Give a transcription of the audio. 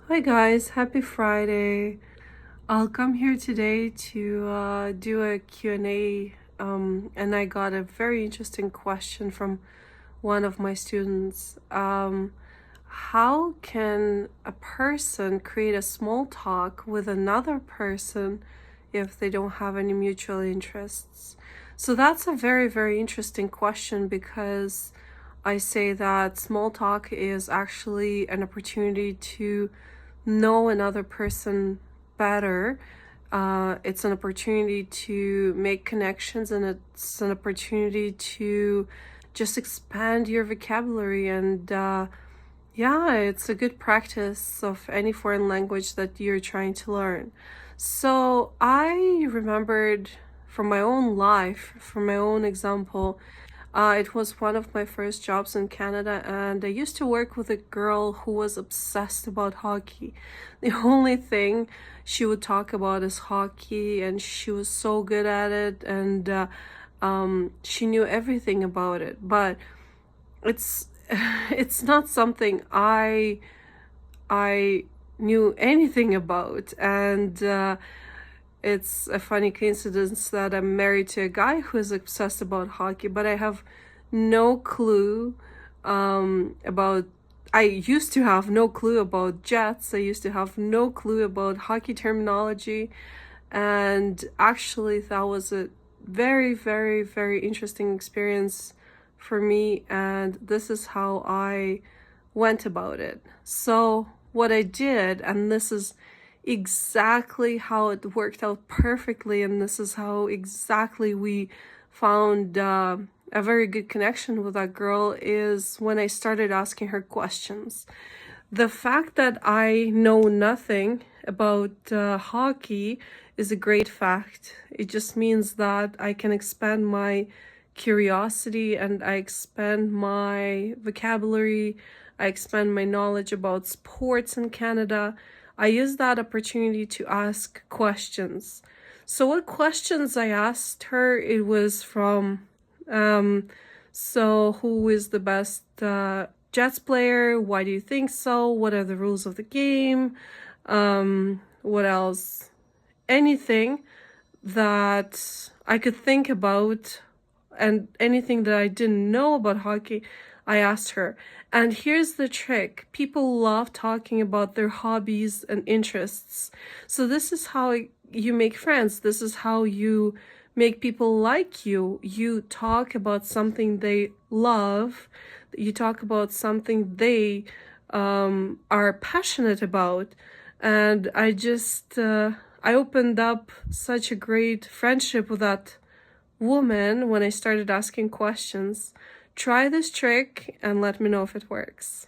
Hi guys, happy Friday. I'll come here today to do a Q&A, and I got a very interesting question from one of my students. How can a person create a small talk with another person if they don't have any mutual interests? So that's a very, very interesting question because I say that small talk is actually an opportunity to know another person better. It's an opportunity to make connections, and it's an opportunity to just expand your vocabulary. And yeah, it's a good practice of any foreign language that you're trying to learn. So I remembered from my own life, from my own example, it was one of my first jobs in Canada, and I used to work with a girl who was obsessed about hockey. The only thing she would talk about is hockey, and she was so good at it, and she knew everything about it. But it's it's not something I knew anything about, and it's a funny coincidence that I'm married to a guy who is obsessed about hockey, but I have no clue about. I used to have no clue about Jets. I used to have no clue about hockey terminology, and actually, that was a very, very, very interesting experience for me. And this is how I went about it. So, what I did, and this is exactly how it worked out perfectly, and this is how exactly we found a very good connection with that girl, is when I started asking her questions. The fact that I know nothing about hockey is a great fact. It just means that I can expand my curiosity, and I expand my vocabulary, I expand my knowledge about sports in Canada. I use that opportunity to ask questions. So what questions I asked her, it was from, so who is the best Jets player? Why do you think so? What are the rules of the game? What else? Anything that I could think about, and anything that I didn't know about hockey, I asked her. And here's the trick: people love talking about their hobbies and interests. So, this is how you make friends. This is how you make people like you. You talk about something they love, you talk about something they are passionate about. And I opened up such a great friendship with that woman when I started asking questions. Try this trick and let me know if it works.